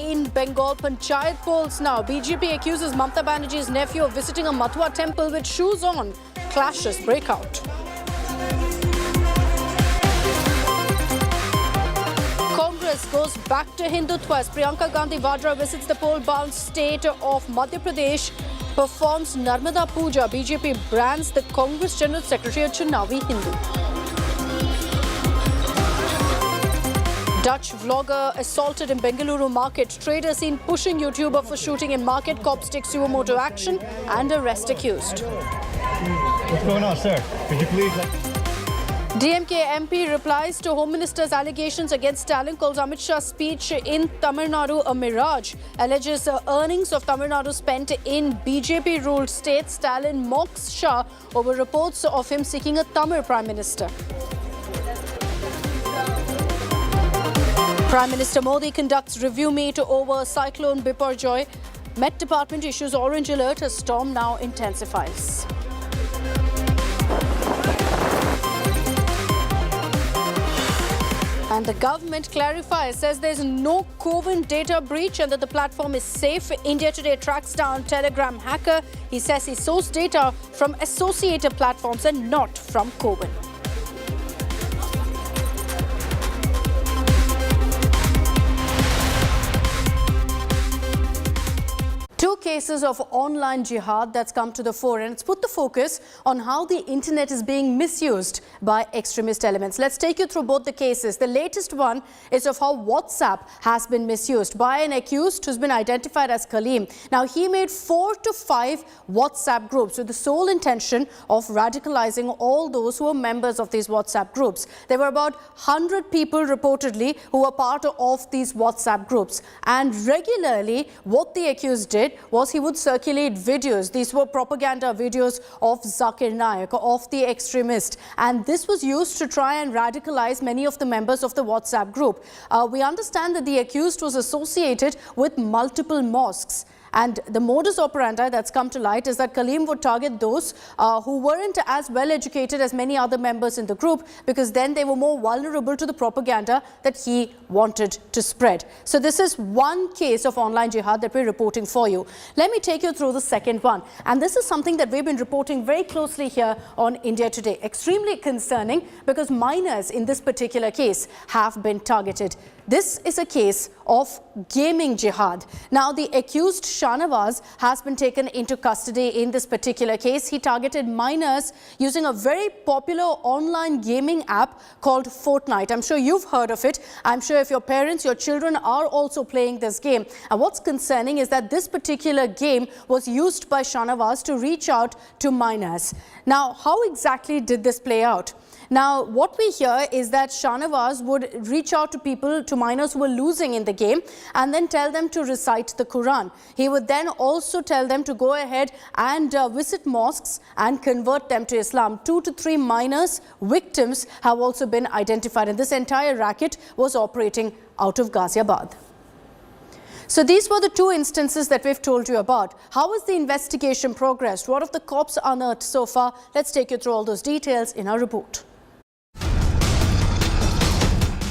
in Bengal Panchayat polls now. BJP accuses Mamata Banerjee's nephew of visiting a Mathua temple with shoes on. Clashes break out. Congress goes back to Hindutva as Priyanka Gandhi Vadra visits the poll-bound state of Madhya Pradesh, performs Narmada Puja. BJP brands the Congress General Secretary a Chunavi Hindu. Dutch vlogger assaulted in Bengaluru market. Trader seen pushing YouTuber for shooting in market. Cops take suo moto action and arrest accused. What's going on, sir? Could you please... DMK MP replies to Home Minister's allegations against Stalin, calls Amit Shah's speech in Tamil Nadu a mirage, alleges earnings of Tamil Nadu spent in BJP-ruled states. Stalin mocks Shah over reports of him seeking a Tamil Prime Minister. Prime Minister Modi conducts review meet over Cyclone Joy. Met Department issues orange alert as storm now intensifies. And the government clarifies, says there's no CoWIN data breach and that the platform is safe. India Today tracks down Telegram hacker. He says he sourced data from associated platforms and not from CoWIN. Two cases of online jihad that's come to the fore, and it's put the focus on how the internet is being misused by extremist elements. Let's take you through both the cases. The latest one is of how WhatsApp has been misused by an accused who's been identified as Kaleem. Now, he made 4 to 5 WhatsApp groups with the sole intention of radicalizing all those who were members of these WhatsApp groups. There were about 100 people reportedly who were part of these WhatsApp groups. And regularly, what the accused did was he would circulate videos. These were propaganda videos of Zakir Naik, of the extremist. And this was used to try and radicalize many of the members of the WhatsApp group. We understand that the accused was associated with multiple mosques. And the modus operandi that's come to light is that Kaleem would target those who weren't as well educated as many other members in the group, because then they were more vulnerable to the propaganda that he wanted to spread. So this is one case of online jihad that we're reporting for you. Let me take you through the second one. And this is something that we've been reporting very closely here on India Today. Extremely concerning because minors in this particular case have been targeted. This is a case of gaming jihad. Now, the accused Shahnawaz has been taken into custody in this particular case. He targeted minors using a very popular online gaming app called Fortnite. I'm sure you've heard of it. I'm sure if your parents, your children are also playing this game. And what's concerning is that this particular game was used by Shahnawaz to reach out to minors. Now, how exactly did this play out? Now, what we hear is that Shahnawaz would reach out to people, to minors who were losing in the game, and then tell them to recite the Quran. He would then also tell them to go ahead and visit mosques and convert them to Islam. 2 to 3 minors, victims, have also been identified, and this entire racket was operating out of Ghaziabad. So these were the two instances that we've told you about. How has the investigation progressed? What have the cops unearthed so far? Let's take you through all those details in our report.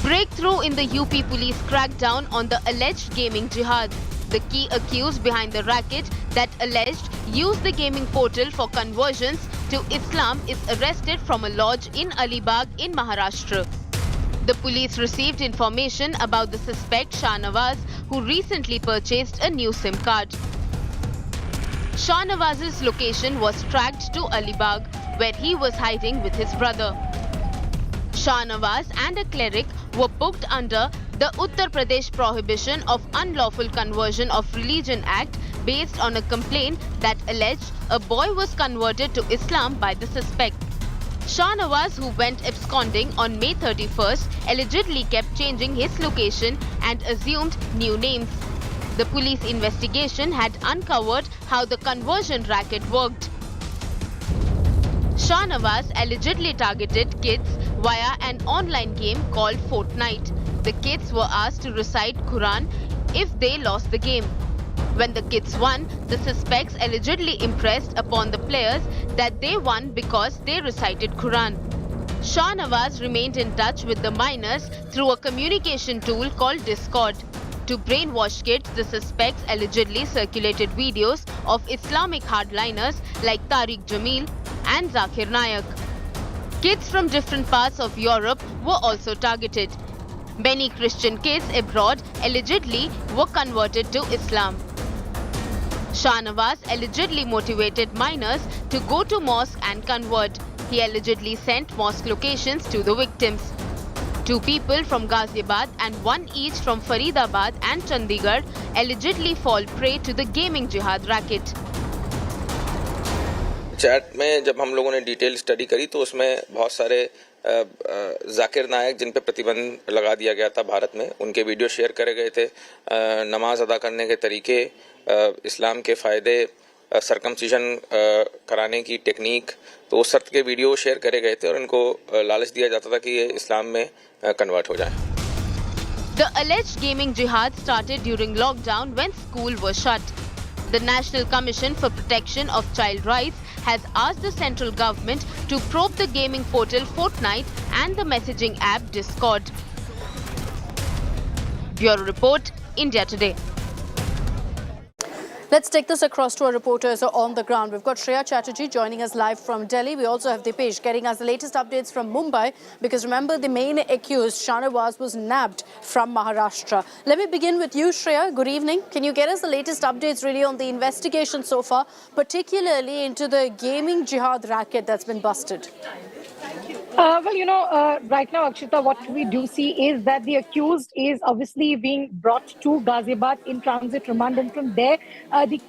Breakthrough in the UP police crackdown on the alleged gaming jihad. The key accused behind the racket that alleged used the gaming portal for conversions to Islam is arrested from a lodge in Alibag in Maharashtra. The police received information about the suspect Shahnawaz, who recently purchased a new SIM card. Shahnawaz's location was tracked to Alibag, where he was hiding with his brother. Shahnawaz and a cleric were booked under the Uttar Pradesh Prohibition of Unlawful Conversion of Religion Act based on a complaint that alleged a boy was converted to Islam by the suspect. Shahnawaz, who went absconding on May 31st, allegedly kept changing his location and assumed new names. The police investigation had uncovered how the conversion racket worked. Shahnawaz allegedly targeted kids via an online game called Fortnite. The kids were asked to recite Quran if they lost the game. When the kids won, the suspects allegedly impressed upon the players that they won because they recited Quran. Shahnawaz remained in touch with the minors through a communication tool called Discord. To brainwash kids, the suspects allegedly circulated videos of Islamic hardliners like Tariq Jamil and Zakir Naik. Kids from different parts of Europe were also targeted. Many Christian kids abroad allegedly were converted to Islam. Shahnawaz allegedly motivated minors to go to mosque and convert. He allegedly sent mosque locations to the victims. 2 people from Ghaziabad and 1 each from Faridabad and Chandigarh allegedly fall prey to the gaming jihad racket. Chat में जब हम लोगों ने detail study करी तो उसमें बहुत सारे जाकिर नायक जिन पे प्रतिबंध लगा दिया गया था भारत में, उनके वीडियो शेयर करे गए थे। नमाज अदा करने के तरीके, इस्लाम के फ़ायदे, सरकमसिजन कराने की टेक्निक, तो उस तरह के वीडियो शेयर करे गए थे और इनको लालच दिया जाता था कि ये इस्लाम में कन्वर्ट हो जाए। The alleged gaming jihad started during lockdown when school was shut. The National Commission for Protection of Child Rights has asked the central government to probe the gaming portal Fortnite and the messaging app Discord. Bureau Report, India Today. Let's take this across to our reporters on the ground. We've got Shreya Chatterjee joining us live from Delhi. We also have Dipesh getting us the latest updates from Mumbai, because remember, the main accused, Shahnawaz, was nabbed from Maharashtra. Let me begin with you, Shreya. Good evening. Can you get us the latest updates really on the investigation so far, particularly into the gaming jihad racket that's been busted? Right now, Akshita, what we do see is that the accused is obviously being brought to Ghaziabad in transit remand, and from there, the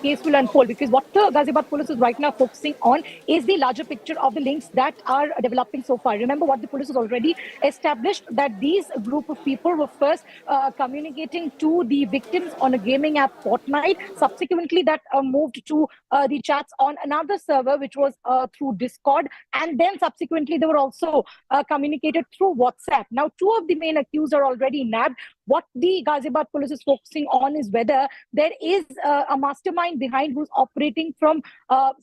case will unfold, because what the Ghaziabad police is right now focusing on is the larger picture of the links that are developing so far. Remember what the police has already established, that these group of people were first communicating to the victims on a gaming app Fortnite. Subsequently, that moved to the chats on another server, which was through Discord. And then subsequently, they were also communicated through WhatsApp. Now, 2 of the main accused are already nabbed. What the Ghaziabad police is focusing on is whether there is a mastermind behind who's operating from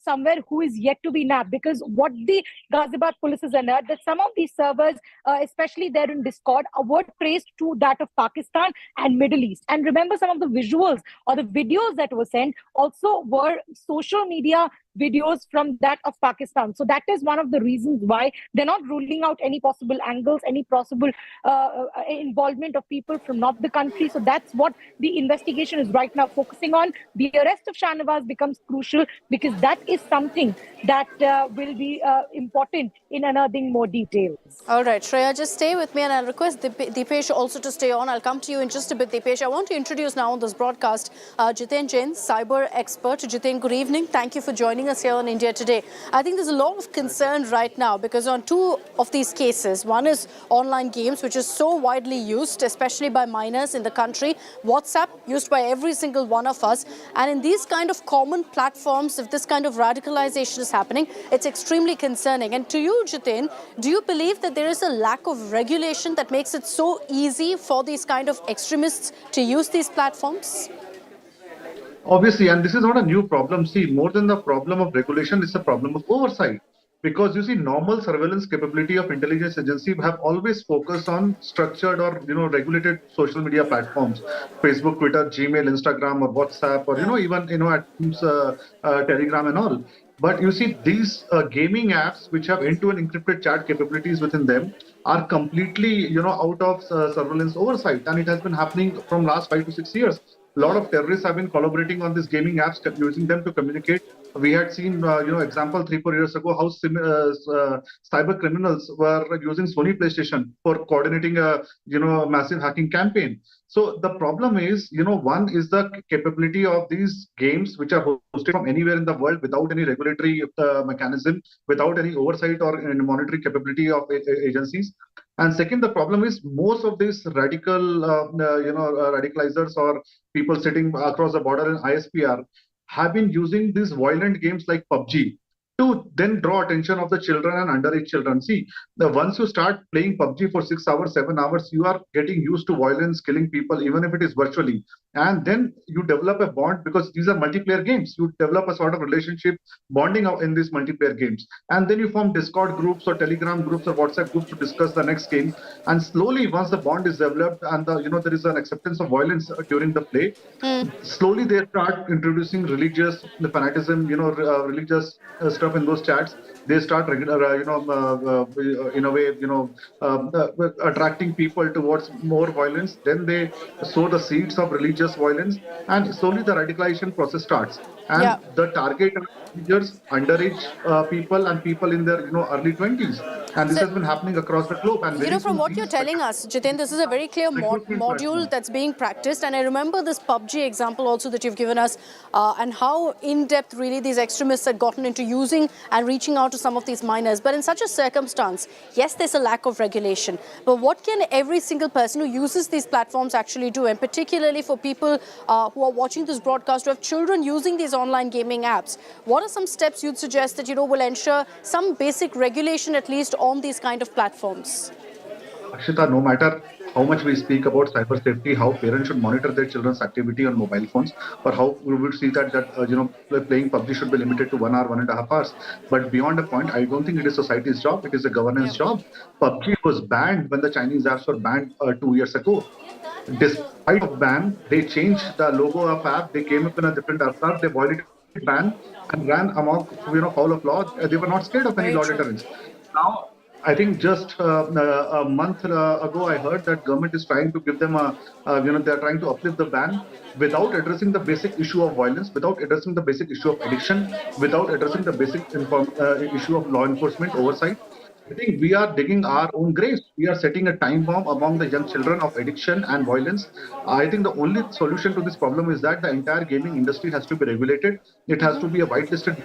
somewhere who is yet to be nabbed. Because what the Ghaziabad police has unearthed, that some of these servers, especially there in Discord, were traced to that of Pakistan and Middle East. And remember, some of the visuals or the videos that were sent also were social media videos from that of Pakistan. So that is one of the reasons why they're not ruling out any possible angles, any possible involvement of people from not the country. So that's what the investigation is right now focusing on. The arrest of Shahnawaz becomes crucial, because that is something that will be important in unearthing more details. All right, Shreya, just stay with me, and I'll request Dipesh also to stay on. I'll come to you in just a bit, Dipesh. I want to introduce now on this broadcast Jiten Jain, cyber expert. Jiten, good evening. Thank you for joining us here on India Today. I think there's a lot of concern right now, because on 2 of these cases, one is online games, which is so widely used, especially by minors in the country. WhatsApp, used by every single one of us. And in these kind of common platforms, if this kind of radicalization is happening, it's extremely concerning. And to you, Jiten, do you believe that there is a lack of regulation that makes it so easy for these kind of extremists to use these platforms? Obviously, and this is not a new problem. See, more than the problem of regulation, it's a problem of oversight. Because you see, normal surveillance capability of intelligence agency have always focused on structured or regulated social media platforms, Facebook, Twitter, Gmail, Instagram, or WhatsApp, or even at times, Telegram and all. But you see, these gaming apps which have end-to-end encrypted chat capabilities within them are completely out of surveillance oversight, and it has been happening from last 5 to 6 years. A lot of terrorists have been collaborating on these gaming apps, using them to communicate. We had seen, example 3-4 years ago, how cyber criminals were using Sony PlayStation for coordinating a, massive hacking campaign. So the problem is, one is the capability of these games, which are hosted from anywhere in the world without any regulatory mechanism, without any oversight or monitoring capability of agencies. And second, the problem is most of these radical, radicalizers or people sitting across the border in ISPR have been using these violent games like PUBG to then draw attention of the children and underage children. See, once you start playing PUBG for 6 hours, 7 hours, you are getting used to violence, killing people, even if it is virtually. and then you develop a bond, because these are multiplayer games. You develop a sort of relationship bonding in these multiplayer games, and then you form Discord groups or Telegram groups or WhatsApp groups to discuss the next game. And slowly, once the bond is developed and there is an acceptance of violence during the play, slowly they start introducing religious fanaticism, religious stuff in those chats. They start in a way, attracting people towards more violence. Then they sow the seeds of religious violence, and slowly the radicalization process starts. And the target are teenagers, underage people, and people in their early 20s. And this has been happening across the globe. And from what you're telling us, Jiten, this is a very clear module that's being practiced. And I remember this PUBG example also that you've given us, and how in-depth really these extremists had gotten into using and reaching out to some of these minors. But in such a circumstance, yes, there's a lack of regulation. But what can every single person who uses these platforms actually do? And particularly for people who are watching this broadcast, who have children using these online gaming apps, what are some steps you'd suggest that, will ensure some basic regulation at least on these kind of platforms? Akshita, no matter how much we speak about cyber safety, how parents should monitor their children's activity on mobile phones, or how we would see that playing PUBG should be limited to 1 hour, 1.5 hours. But beyond a point, I don't think it is society's job. It is a governance job. PUBG was banned when the Chinese apps were banned 2 years ago. Despite the ban, they changed the logo of app. They came up in a different avatar. They violated the ban and ran amok, foul of law. They were not scared of any law deterrence. Now, I think just a month ago, I heard that government is trying to give them they're trying to uplift the ban without addressing the basic issue of violence, without addressing the basic issue of addiction, without addressing the basic issue of law enforcement oversight. I think we are digging our own graves. We are setting a time bomb among the young children of addiction and violence. I think the only solution to this problem is that the entire gaming industry has to be regulated. It has to be a whitelisted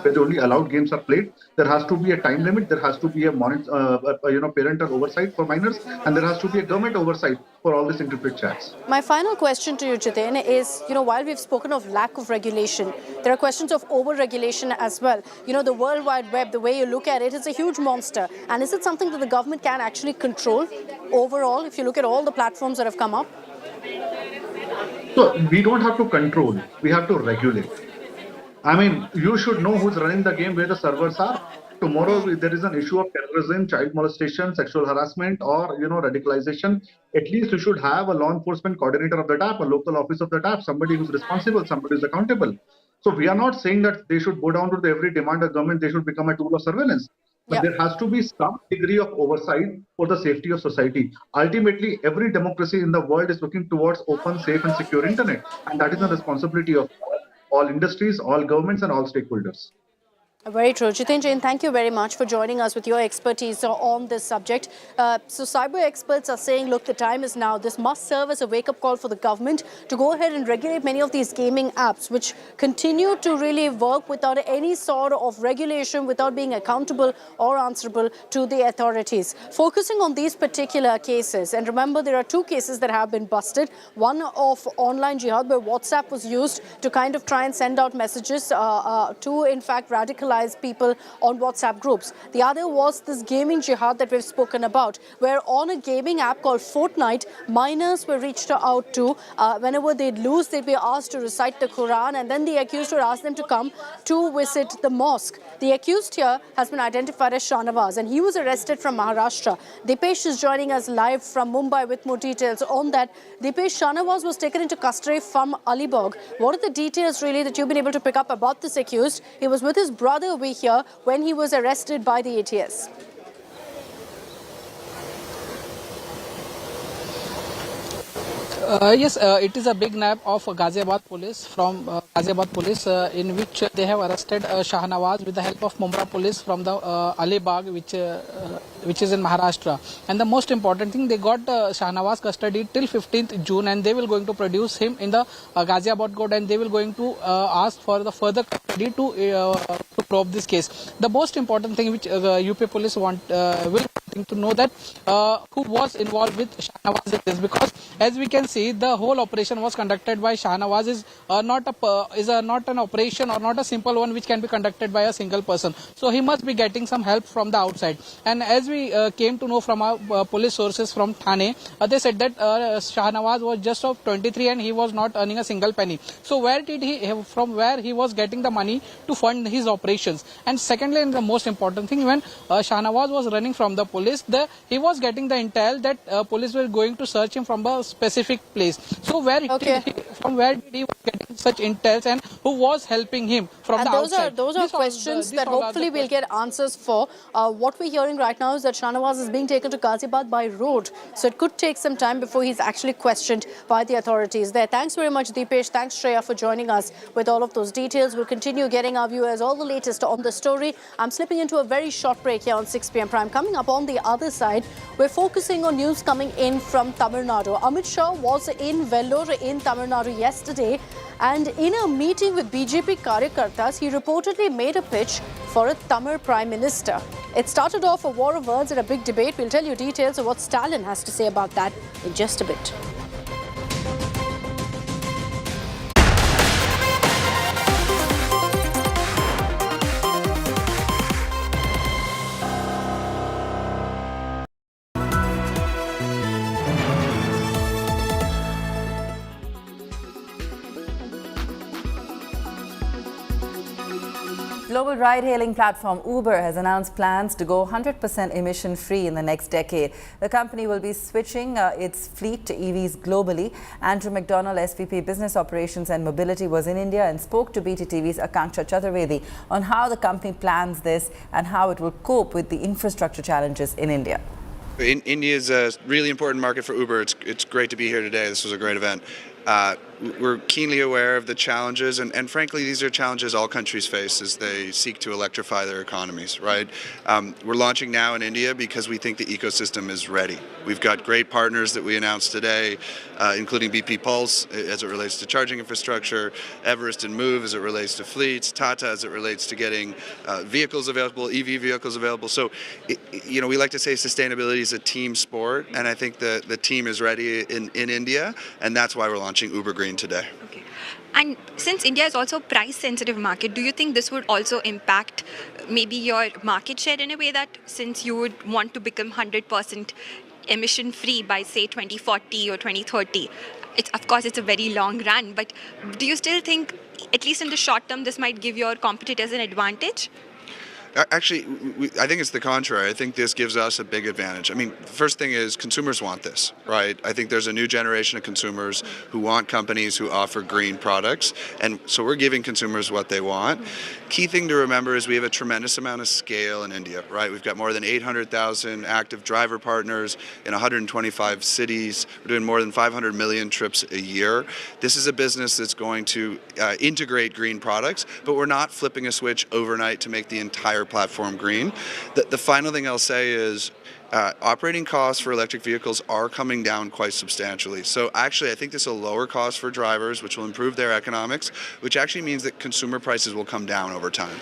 where only allowed games are played. There has to be a time limit. There has to be a parental oversight for minors, and there has to be a government oversight for all these encrypted chats. My final question to you, Jiten, is, while we've spoken of lack of regulation, there are questions of over-regulation as well. The World Wide Web, the way you look at it, is a huge monster. And is it something that the government can actually control overall, if you look at all the platforms that have come up? So we don't have to control, we have to regulate. I mean, you should know who's running the game, where the servers are. Tomorrow, if there is an issue of terrorism, child molestation, sexual harassment, or radicalization, at least you should have a law enforcement coordinator of that app, a local office of that app, somebody who's responsible, somebody who's accountable. So we are not saying that they should go down to every demand of government, they should become a tool of surveillance. But there has to be some degree of oversight for the safety of society. Ultimately, every democracy in the world is looking towards open, safe, and secure internet. And that is the responsibility of all industries, all governments, and all stakeholders. Very true. Jiten Jain, thank you very much for joining us with your expertise on this subject. So cyber experts are saying, look, the time is now. This must serve as a wake-up call for the government to go ahead and regulate many of these gaming apps, which continue to really work without any sort of regulation, without being accountable or answerable to the authorities. Focusing on these particular cases, and remember, there are two cases that have been busted. One of online jihad, where WhatsApp was used to kind of try and send out messages to, in fact, radicalize people on WhatsApp groups. The other was this gaming jihad that we've spoken about, where on a gaming app called Fortnite, minors were reached out to. Whenever they'd lose, they'd be asked to recite the Quran, and then the accused would ask them to come to visit the mosque. The accused here has been identified as Shahnawaz, and he was arrested from Maharashtra. Dipesh is joining us live from Mumbai with more details on that. Dipesh, Shahnawaz was taken into custody from Alibag. What are the details really that you've been able to pick up about this accused? He was with his brother over here when he was arrested by the ATS. Yes, it is a big nab of Ghaziabad Police from Ghaziabad Police in which they have arrested Shahnawaz with the help of Mumbai Police from the Alibag, which is in Maharashtra. And the most important thing, they got Shahnawaz custody till 15th June, and they will going to produce him in the Ghaziabad court, and they will going to ask for the further custody to probe this case. The most important thing which UP Police will interesting to know that who was involved with Shahnawaz in this, because as we can see, the whole operation was conducted by Shahnawaz. Is not an operation or not a simple one which can be conducted by a single person. So he must be getting some help from the outside. And as we came to know from our police sources from Thane, they said that Shahnawaz was just of 23 and he was not earning a single penny. So from where he was getting the money to fund his operations? And secondly, and the most important thing, when Shahnawaz was running from the police, he was getting the intel that police were going to search him from a specific place. So from where did he was getting such intels, and who was helping him from the outside? Those are questions that hopefully we'll get answers for. What we're hearing right now is that Shahnawaz is being taken to Ghaziabad by road. So it could take some time before he's actually questioned by the authorities there. Thanks very much, Deepesh. Thanks, Shreya, for joining us with all of those details. We'll continue getting our viewers all the latest on the story. I'm slipping into a very short break here on 6 p.m. Prime. Coming up on the other side, we're focusing on news coming in from Tamil Nadu. Amit Shah was in Vellore in Tamil Nadu yesterday, and in a meeting with BJP Karyakartas, he reportedly made a pitch for a Tamil Prime Minister. It started off a war of words and a big debate. We'll tell you details of what Stalin has to say about that in just a bit. Global ride-hailing platform Uber has announced plans to go 100% emission-free in the next decade. The company will be switching its fleet to EVs globally. Andrew McDonald, SVP Business Operations and Mobility, was in India and spoke to BTTV's Akanksha Chaturvedi on how the company plans this and how it will cope with the infrastructure challenges in India. India is a really important market for Uber. It's great to be here today. This was a great event. We're keenly aware of the challenges, and frankly, these are challenges all countries face as they seek to electrify their economies, right? We're launching now in India because we think the ecosystem is ready. We've got great partners that we announced today, including BP Pulse as it relates to charging infrastructure, Everest and Move as it relates to fleets, Tata as it relates to getting vehicles available, EV vehicles available. So, we like to say sustainability is a team sport, and I think the team is ready in India, and that's why we're launching Uber Green today. Okay. And since India is also a price-sensitive market, do you think this would also impact maybe your market share in a way that since you would want to become 100% emission-free by, say, 2040 or 2030? Of course, it's a very long run, but do you still think, at least in the short term, this might give your competitors an advantage? Actually, I think it's the contrary. I think this gives us a big advantage. I mean, first thing is consumers want this, right? I think there's a new generation of consumers who want companies who offer green products, and so we're giving consumers what they want. Key thing to remember is we have a tremendous amount of scale in India, right? We've got more than 800,000 active driver partners in 125 cities. We're doing more than 500 million trips a year. This is a business that's going to integrate green products, but we're not flipping a switch overnight to make the entire platform green. The final thing I'll say is operating costs for electric vehicles are coming down quite substantially. So actually, I think this will lower costs for drivers, which will improve their economics, which actually means that consumer prices will come down over time.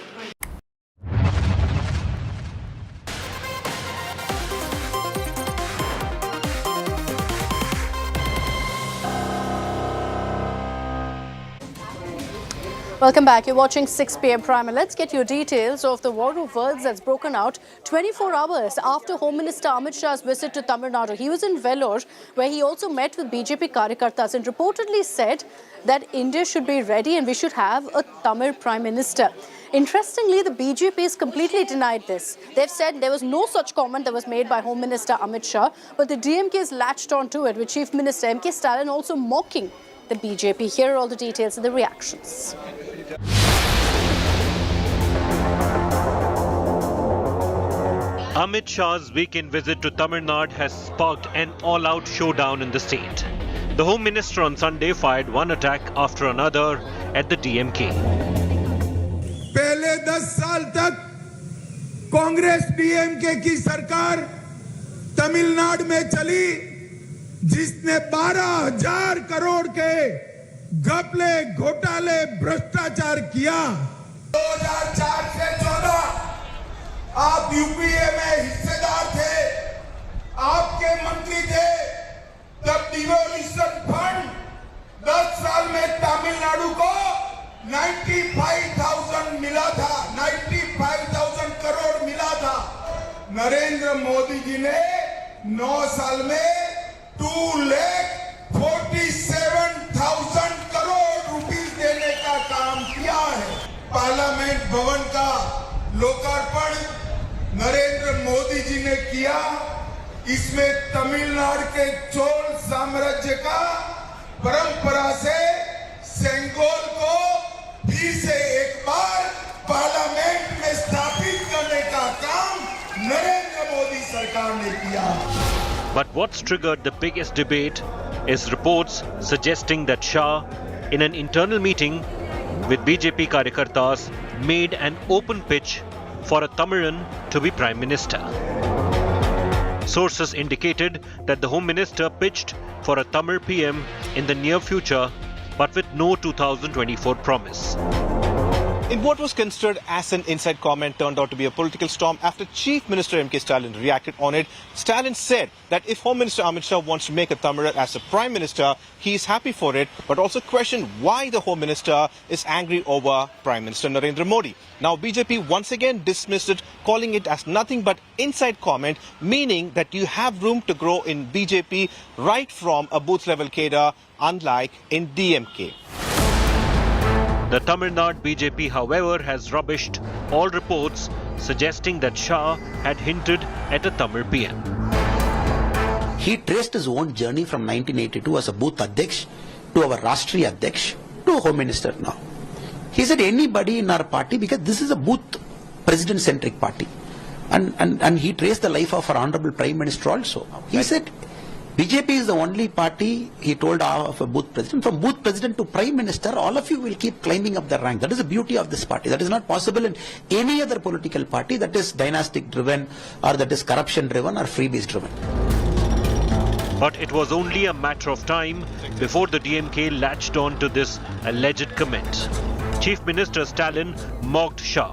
Welcome back. You're watching 6 p.m. Prime, and let's get your details of the war of words that's broken out 24 hours after Home Minister Amit Shah's visit to Tamil Nadu. He was in Vellore, where he also met with BJP Karyakartas and reportedly said that India should be ready and we should have a Tamil Prime Minister. Interestingly, the BJP has completely denied this. They've said there was no such comment that was made by Home Minister Amit Shah, but the DMK has latched on to it, with Chief Minister M.K. Stalin also mocking the BJP. Here are all the details and the reactions. Amit Shah's weekend visit to Tamil Nadu has sparked an all-out showdown in the state. The Home Minister on Sunday fired one attack after another at the DMK. पहले 10 साल तक Congress DMK की सरकार तमिलनाडु में चली, जिसने 12,000 करोड़ के घपले, घोटाले, भ्रष्टाचार किया। 2004 से 14 आप यूपीए में हिस्सेदार थे। आपके मंत्री थे तब डिवोल्यूशन फंड 10 साल में तमिलनाडु को 95,000 मिला था, 95,000 करोड़ मिला था। नरेंद्र मोदी जी ने 9 साल में 2,47,000 करोड़ रुपीस देने का काम किया है। पार्लियामेंट भवन का लोकार्पण नरेंद्र मोदी जी ने किया। इसमें तमिलनाडु के चोल साम्राज्य का परंपरा से सेंगोल को फिर से एक बार पार्लियामेंट में स्थापित करने का काम नरेंद्र मोदी सरकार ने किया। But what's triggered the biggest debate is reports suggesting that Shah, in an internal meeting with BJP Karyakartas, made an open pitch for a Tamilan to be Prime Minister. Sources indicated that the Home Minister pitched for a Tamil PM in the near future, but with no 2024 promise. In what was considered as an inside comment turned out to be a political storm after Chief Minister M.K. Stalin reacted on it. Stalin said that if Home Minister Amit Shah wants to make a Tamilan as a Prime Minister, he is happy for it, but also questioned why the Home Minister is angry over Prime Minister Narendra Modi. Now BJP once again dismissed it, calling it as nothing but inside comment, meaning that you have room to grow in BJP right from a booth level cadre, unlike in DMK. The Tamil Nadu BJP, however, has rubbished all reports suggesting that Shah had hinted at a Tamil PM. He traced his own journey from 1982 as a booth Adhyaksh to our Rashtriya Adhyaksh to Home Minister now. He said anybody in our party, because this is a booth president-centric party. And he traced the life of our Honorable Prime Minister also. He said BJP is the only party, he told, of a booth president. From booth president to Prime Minister, all of you will keep climbing up the rank. That is the beauty of this party. That is not possible in any other political party that is dynastic driven or that is corruption driven or freebies driven. But it was only a matter of time before the DMK latched on to this alleged comment. Chief Minister Stalin mocked Shah,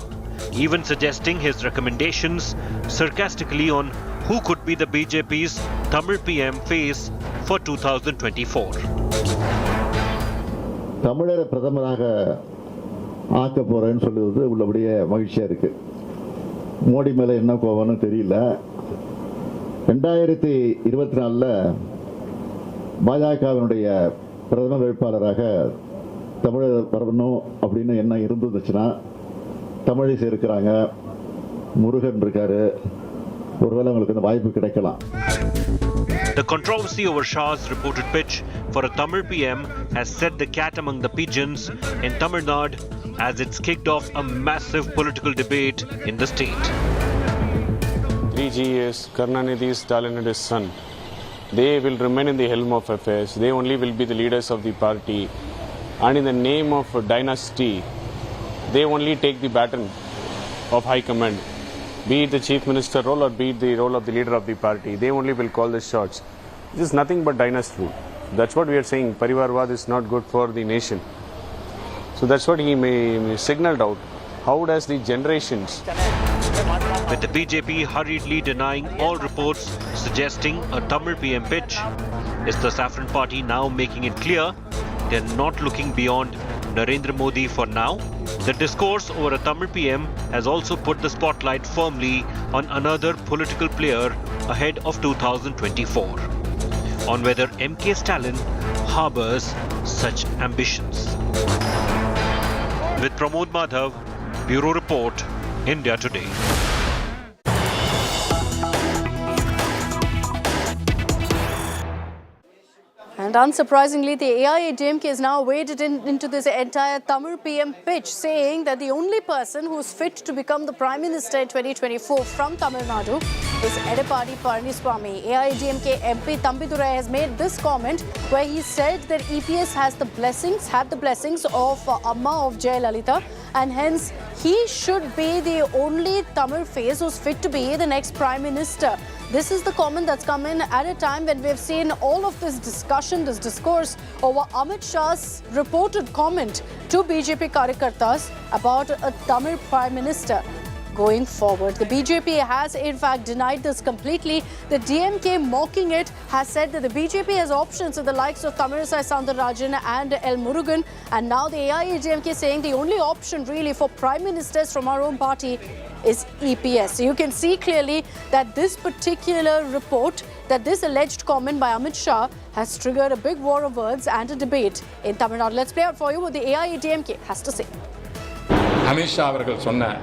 even suggesting his recommendations sarcastically on who could be the BJP's Tamil PM face for 2024. தமிழரை பிரதமராக ஆக்க போறேன்னு சொல்லுவது உள்ளபடியே மகிழ்ச்சியா இருக்கு. மோடி மேல என்ன கோவம்னு தெரியல. 2024ல பாஜகவினுடைய பிரதமர் வேட்பாளராக தமிழர் வரணும் அப்படின்னு என்ன இருந்துச்சுன்னா தமிழிசை இருக்கிறாங்க, முருகன் இருக்காரு, ஒருவேளை உங்களுக்கு இந்த வாய்ப்பு கிடைக்கலாம். The controversy over Shah's reported pitch for a Tamil PM has set the cat among the pigeons in Tamil Nadu as it's kicked off a massive political debate in the state. 3G is Karunanidhi, Stalin and his son. They will remain in the helm of affairs. They only will be the leaders of the party. And in the name of dynasty, they only take the baton of high command. Be it the chief minister role or be it the role of the leader of the party, they only will call the shots. This is nothing but dynasty rule. That's what we are saying. Parivarwad is not good for the nation. So that's what he may signaled out. How does the generations... With the BJP hurriedly denying all reports suggesting a Tamil PM pitch, is the Saffron Party now making it clear they're not looking beyond Narendra Modi for now? The discourse over a Tamil PM has also put the spotlight firmly on another political player ahead of 2024, on whether M.K. Stalin harbors such ambitions. With Pramod Madhav, Bureau Report, India Today. And unsurprisingly, the AIADMK is now waded into this entire Tamil PM pitch, saying that the only person who is fit to become the Prime Minister in 2024 from Tamil Nadu is Edappadi Palaniswamy. AIADMK MP Thambidurai has made this comment where he said that EPS had the blessings of Amma of Jayalalitha, and hence he should be the only Tamil face who's fit to be the next Prime Minister. This is the comment that's come in at a time when we've seen all of this discussion, this discourse over Amit Shah's reported comment to BJP Karyakartas about a Tamil Prime Minister. going forward. The BJP has in fact denied this completely. The DMK, mocking it, has said that the BJP has options with the likes of Tamilisai Soundararajan and L. Murugan, and now the AIADMK saying the only option really for prime ministers from our own party is EPS. So you can see clearly that this particular report, that this alleged comment by Amit Shah has triggered a big war of words and a debate in Tamil Nadu. Let's play out for you what the AIADMK has to say. Amit Shah அவர்கள் சொன்ன